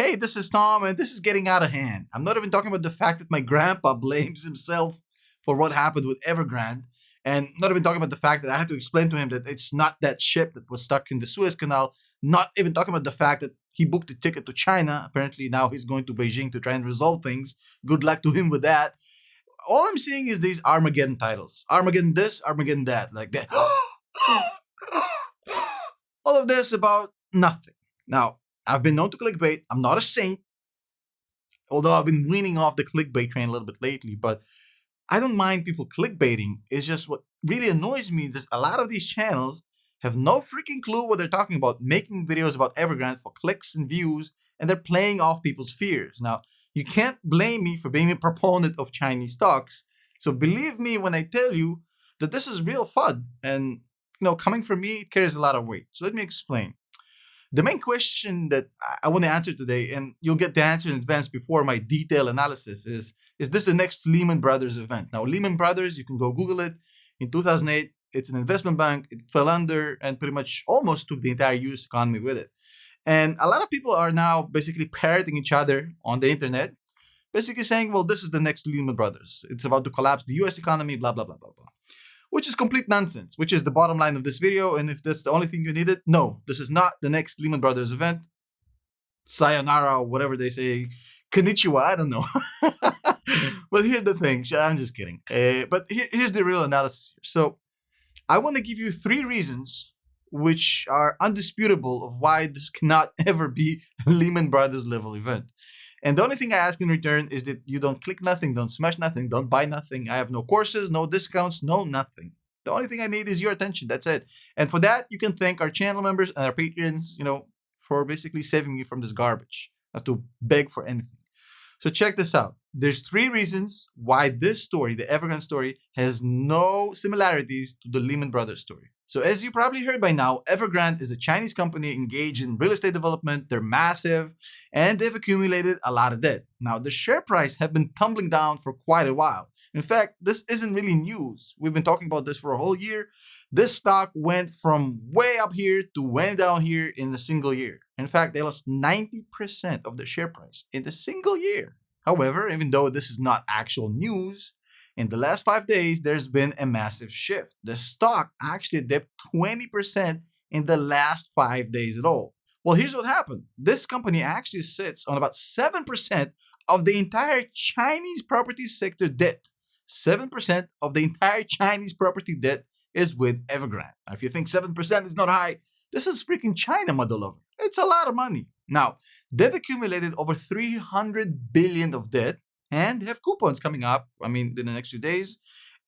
Hey, this is Tom, and this is getting out of hand. I'm not even talking about the fact that my grandpa blames himself for what happened with Evergrande, and not even talking about the fact that I had to explain to him that it's not that ship that was stuck in the Suez Canal, not even talking about the fact that he booked a ticket to China. Apparently, now he's going to Beijing to try and resolve things. Good luck to him with that. All I'm seeing is these Armageddon titles. Armageddon this, Armageddon that, like that. All of this about nothing. Now, I've been known to clickbait. I'm not a saint, although I've been weaning off the clickbait train a little bit lately, but I don't mind people clickbaiting. It's just what really annoys me is a lot of these channels have no freaking clue what they're talking about, making videos about Evergrande for clicks and views, and they're playing off people's fears. Now, you can't blame me for being a proponent of Chinese stocks. So believe me when I tell you that this is real fun. And, coming from me, it carries a lot of weight. So let me explain. The main question that I want to answer today, and you'll get the answer in advance before my detailed analysis, is this the next Lehman Brothers event? Now, Lehman Brothers, you can go Google it. In 2008, it's an investment bank. It fell under and pretty much almost took the entire US economy with it. And a lot of people are now basically parroting each other on the internet, basically saying, well, this is the next Lehman Brothers. It's about to collapse the US economy, blah, blah, blah, blah, blah. Which is complete nonsense, which is the bottom line of this video. And if that's the only thing you needed, no, this is not the next Lehman Brothers event. Sayonara, or whatever they say. Konnichiwa, I don't know. But here's the thing. I'm just kidding. But here's the real analysis here. So I want to give you 3 reasons which are undisputable of why this cannot ever be a Lehman Brothers level event. And the only thing I ask in return is that you don't click nothing, don't smash nothing, don't buy nothing. I have no courses, no discounts, no nothing. The only thing I need is your attention. That's it. And for that, you can thank our channel members and our patrons, for basically saving me from this garbage. I have to beg for anything. So check this out. There's 3 reasons why this story, the Evergrande story, has no similarities to the Lehman Brothers story. So as you probably heard by now, Evergrande is a Chinese company engaged in real estate development. They're massive, and they've accumulated a lot of debt. Now, the share price have been tumbling down for quite a while. In fact, this isn't really news. We've been talking about this for a whole year. This stock went from way up here to way down here in a single year. In fact, they lost 90% of the share price in a single year. However, even though this is not actual news, in the last 5 days, there's been a massive shift. The stock actually dipped 20% in the last 5 days at all. Well, here's what happened. This company actually sits on about 7% of the entire Chinese property sector debt. 7% of the entire Chinese property debt is with Evergrande. Now, if you think 7% is not high, this is freaking China, mother lover. It's a lot of money. Now, they've accumulated over 300 billion of debt, and they have coupons coming up, in the next few days.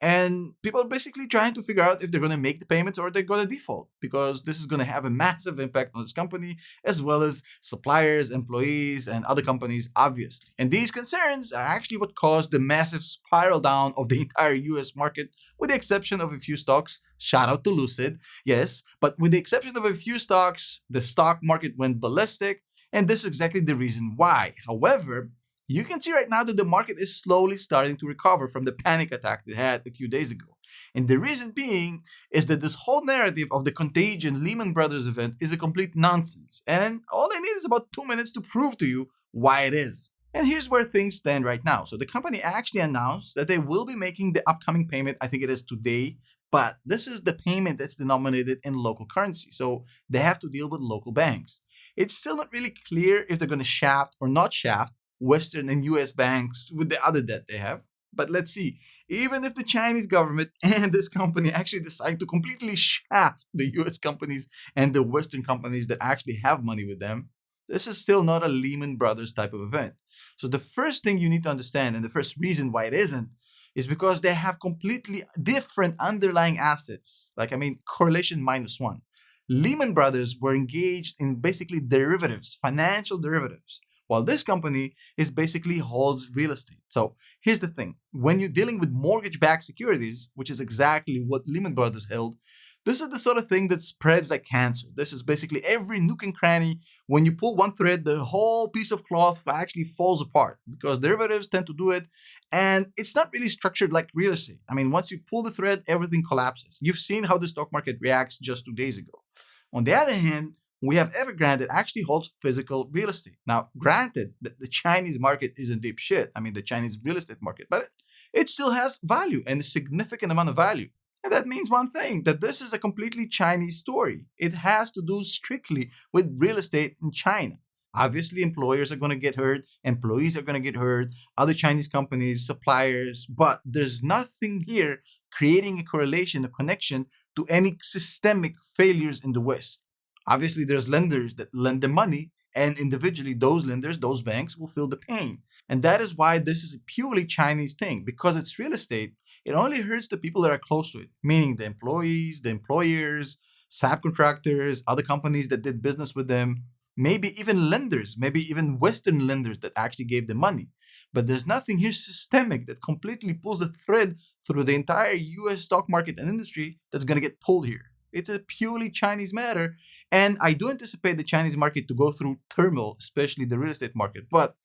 And people are basically trying to figure out if they're going to make the payments or they're going to default, because this is going to have a massive impact on this company, as well as suppliers, employees, and other companies, obviously. And these concerns are actually what caused the massive spiral down of the entire US market, with the exception of a few stocks. Shout out to Lucid. Yes, but with the exception of a few stocks, the stock market went ballistic, and this is exactly the reason why. However, you can see right now that the market is slowly starting to recover from the panic attack they had a few days ago. And the reason being is that this whole narrative of the contagion Lehman Brothers event is a complete nonsense. And all I need is about 2 minutes to prove to you why it is. And here's where things stand right now. So the company actually announced that they will be making the upcoming payment, I think it is today, but this is the payment that's denominated in local currency. So they have to deal with local banks. It's still not really clear if they're going to shaft or not shaft Western and US banks with the other debt they have. But let's see. Even if the Chinese government and this company actually decide to completely shaft the US companies and the Western companies that actually have money with them, this is still not a Lehman Brothers type of event. So the first thing you need to understand, and the first reason why it isn't, is because they have completely different underlying assets. Correlation -1. Lehman Brothers were engaged in basically derivatives, financial derivatives, while this company is basically holds real estate. So here's the thing. When you're dealing with mortgage-backed securities, which is exactly what Lehman Brothers held, this is the sort of thing that spreads like cancer. This is basically every nook and cranny. When you pull one thread, the whole piece of cloth actually falls apart, because derivatives tend to do it. And it's not really structured like real estate. Once you pull the thread, everything collapses. You've seen how the stock market reacts just 2 days ago. On the other hand, we have Evergrande that actually holds physical real estate. Now, granted, the Chinese market isn't deep shit. I mean, the Chinese real estate market, but it still has value and a significant amount of value. And that means one thing, that this is a completely Chinese story. It has to do strictly with real estate in China. Obviously, employers are going to get hurt, employees are going to get hurt, other Chinese companies, suppliers, but there's nothing here creating a correlation, a connection to any systemic failures in the West. Obviously, there's lenders that lend the money, and individually, those lenders, those banks will feel the pain. And that is why this is a purely Chinese thing. Because it's real estate, it only hurts the people that are close to it, meaning the employees, the employers, subcontractors, other companies that did business with them, maybe even lenders, maybe even Western lenders that actually gave them money. But there's nothing here systemic that completely pulls a thread through the entire US stock market and industry that's going to get pulled here. It's a purely Chinese matter. And I do anticipate the Chinese market to go through turmoil, especially the real estate market. But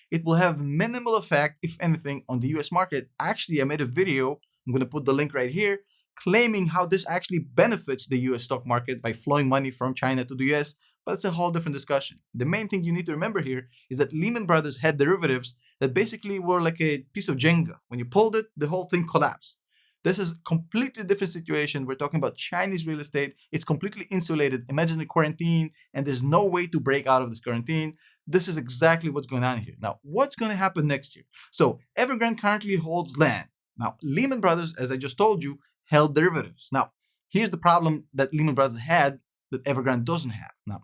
it will have minimal effect, if anything, on the US market. Actually, I made a video, I'm going to put the link right here, claiming how this actually benefits the US stock market by flowing money from China to the US, but it's a whole different discussion. The main thing you need to remember here is that Lehman Brothers had derivatives that basically were like a piece of Jenga. When you pulled it, the whole thing collapsed. This is a completely different situation. We're talking about Chinese real estate. It's completely insulated. Imagine a quarantine, and there's no way to break out of this quarantine. This is exactly what's going on here. Now, what's going to happen next year? So, Evergrande currently holds land. Now, Lehman Brothers, as I just told you, held derivatives. Now, here's the problem that Lehman Brothers had that Evergrande doesn't have. Now,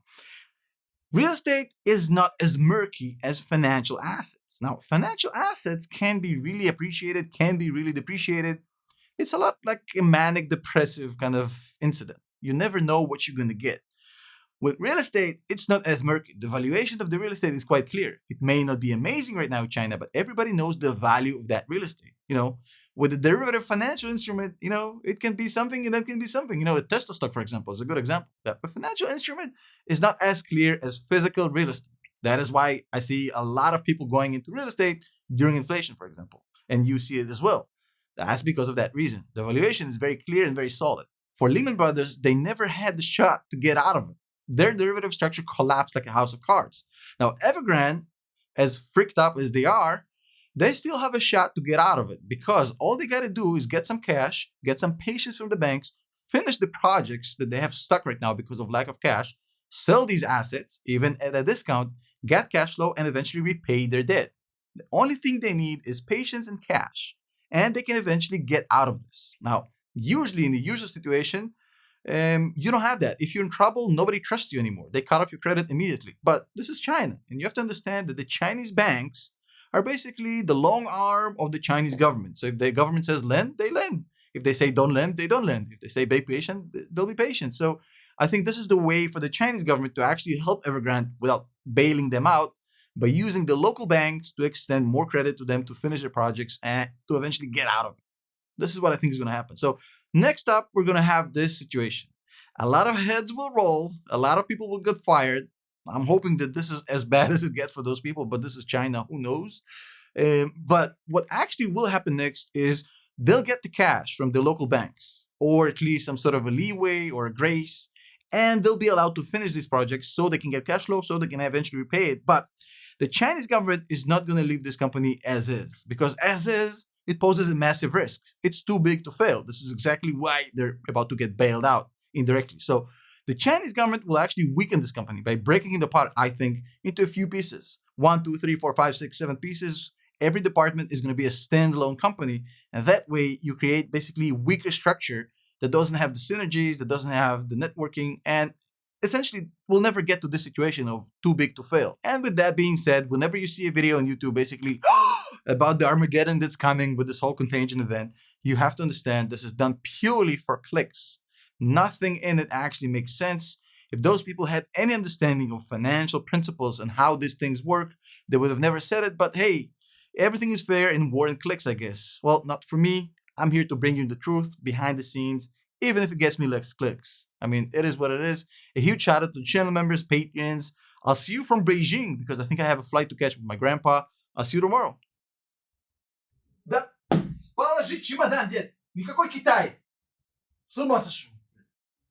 real estate is not as murky as financial assets. Now, financial assets can be really appreciated, can be really depreciated. It's a lot like a manic depressive kind of incident. You never know what you're going to get. With real estate, it's not as murky. The valuation of the real estate is quite clear. It may not be amazing right now in China, but everybody knows the value of that real estate. With a derivative financial instrument, it can be something and that can be something. A Tesla stock, for example, is a good example. That a financial instrument is not as clear as physical real estate. That is why I see a lot of people going into real estate during inflation, for example, and you see it as well. That's because of that reason. The valuation is very clear and very solid. For Lehman Brothers, they never had the shot to get out of it. Their derivative structure collapsed like a house of cards. Now, Evergrande, as freaked up as they are, they still have a shot to get out of it because all they got to do is get some cash, get some patience from the banks, finish the projects that they have stuck right now because of lack of cash, sell these assets, even at a discount, get cash flow, and eventually repay their debt. The only thing they need is patience and cash, and they can eventually get out of this. Now, usually in the usual situation, you don't have that. If you're in trouble, nobody trusts you anymore. They cut off your credit immediately. But this is China, and you have to understand that the Chinese banks are basically the long arm of the Chinese government. So if the government says lend, they lend. If they say don't lend, they don't lend. If they say be patient, they'll be patient. So I think this is the way for the Chinese government to actually help Evergrande without bailing them out, by using the local banks to extend more credit to them to finish their projects and to eventually get out of it. This is what I think is going to happen. So next up, we're going to have this situation. A lot of heads will roll. A lot of people will get fired. I'm hoping that this is as bad as it gets for those people, but this is China. Who knows? But what actually will happen next is they'll get the cash from the local banks, or at least some sort of a leeway or a grace, and they'll be allowed to finish these projects so they can get cash flow, so they can eventually repay it. But the Chinese government is not going to leave this company as is, because as is, it poses a massive risk. It's too big to fail. This is exactly why they're about to get bailed out indirectly. So the Chinese government will actually weaken this company by breaking it apart, I think, into a few pieces. 1, 2, 3, 4, 5, 6, 7 pieces. Every department is going to be a standalone company. And that way you create basically a weaker structure that doesn't have the synergies, that doesn't have the networking, and essentially we'll never get to this situation of too big to fail. And with that being said, whenever you see a video on YouTube basically about the Armageddon that's coming with this whole contagion event, you have to understand this is done purely for clicks. Nothing in it actually makes sense. If those people had any understanding of financial principles and how these things work, they would have never said it. But hey, everything is fair in war and clicks, I guess. Well, not for me. I'm here to bring you the truth behind the scenes, even if it gets me less clicks. I mean, it is what it is. A huge shout out to channel members, patrons. I'll see you from Beijing because I think I have a flight to catch with my grandpa. I'll see you tomorrow. Да, положи чемодан, дед. Никакой Китай. С ума сошел.